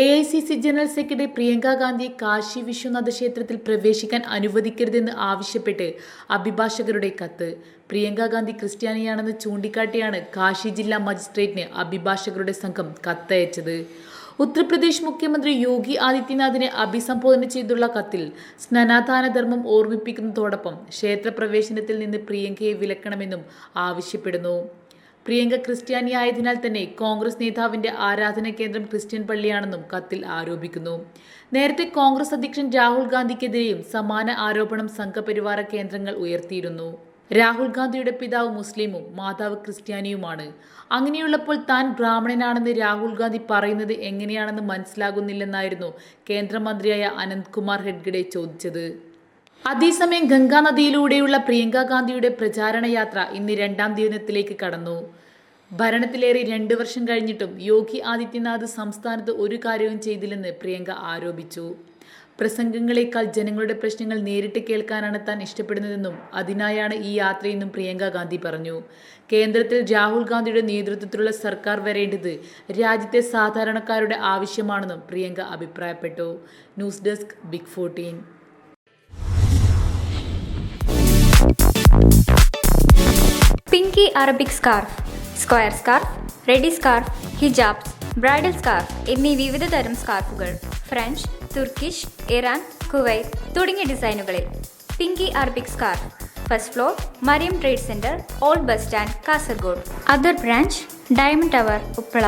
AICC general secretary Priyanka ഗാന്ധിയെ കാശി വിശ്വനാഥ ക്ഷേത്രത്തിൽ പ്രവേശിക്കാൻ അനുവദിക്കരുതെന്ന് ആവശ്യപ്പെട്ട് അഭിഭാഷകരുടെ കത്ത്. പ്രിയങ്ക ഗാന്ധി ക്രിസ്ത്യാനിയാണെന്ന് ചൂണ്ടിക്കാട്ടിയാണ് കാശി ജില്ലാ മജിസ്ട്രേറ്റിന് അഭിഭാഷകരുടെ സംഘം കത്തയച്ചത്. ഉത്തർപ്രദേശ് മുഖ്യമന്ത്രി യോഗി ആദിത്യനാഥിനെ അഭിസംബോധന ചെയ്തുള്ള കത്തിൽ സ്നാനദാനധർമ്മം ഓർമ്മിപ്പിക്കുന്നതോടൊപ്പം ക്ഷേത്രപ്രവേശനത്തിൽ നിന്ന് പ്രിയങ്കയെ വിലക്കണമെന്നും ആവശ്യപ്പെടുന്നു. പ്രിയങ്ക ക്രിസ്ത്യാനിയായതിനാൽ തന്നെ കോൺഗ്രസ് നേതാവിന്റെ ആരാധനാ കേന്ദ്രം ക്രിസ്ത്യൻ പള്ളിയാണെന്നും കത്തിൽ ആരോപിക്കുന്നു. നേരത്തെ കോൺഗ്രസ് അധ്യക്ഷൻ രാഹുൽ ഗാന്ധിക്കെതിരെയും സമാന ആരോപണം സംഘപരിവാര കേന്ദ്രങ്ങൾ ഉയർത്തിയിരുന്നു. രാഹുൽ ഗാന്ധിയുടെ പിതാവ് മുസ്ലിമും മാതാവ് ക്രിസ്ത്യാനിയുമാണ്. അങ്ങനെയുള്ളപ്പോൾ താൻ ബ്രാഹ്മണനാണെന്ന് രാഹുൽ ഗാന്ധി പറയുന്നത് എങ്ങനെയാണെന്ന് മനസ്സിലാകുന്നില്ലെന്നായിരുന്നു കേന്ദ്രമന്ത്രിയായ അനന്ത്കുമാർ ഹെഗ്ഡെ ചോദിച്ചത്. അതേസമയം ഗംഗാ നദിയിലൂടെയുള്ള പ്രിയങ്ക ഗാന്ധിയുടെ പ്രചാരണ യാത്ര ഇന്ന് 2ാം ദിനത്തിലേക്ക് കടന്നു. ഭരണത്തിലേറി 2 വർഷം കഴിഞ്ഞിട്ടും യോഗി ആദിത്യനാഥ് സംസ്ഥാനത്ത് ഒരു കാര്യവും ചെയ്തില്ലെന്ന് പ്രിയങ്ക ആരോപിച്ചു. പ്രസംഗങ്ങളെക്കാൾ ജനങ്ങളുടെ പ്രശ്നങ്ങൾ നേരിട്ട് കേൾക്കാനാണ് താൻ ഇഷ്ടപ്പെടുന്നതെന്നും അതിനായാണ് ഈ യാത്രയെന്നും പ്രിയങ്ക ഗാന്ധി പറഞ്ഞു. കേന്ദ്രത്തിൽ രാഹുൽ ഗാന്ധിയുടെ നേതൃത്വത്തിലുള്ള സർക്കാർ വരേണ്ടത് രാജ്യത്തെ സാധാരണക്കാരുടെ ആവശ്യമാണെന്നും പ്രിയങ്ക അഭിപ്രായപ്പെട്ടു. News desk big 14. Pinky Arabic scarf, square scarf, ready scarf, hijabs, bridal scarf എന്നീ വിവിധ തരം സ്കാർഫുകൾ ഫ്രഞ്ച്, തുർക്കിഷ്, ഇറാൻ, കുവൈറ്റ് തുടങ്ങിയ ഡിസൈനുകളിൽ. Pinky Arabic scarf, first floor, Mariyam trade centre, old bus stand, Kasaragod. Other branch, diamond tower, Uppala.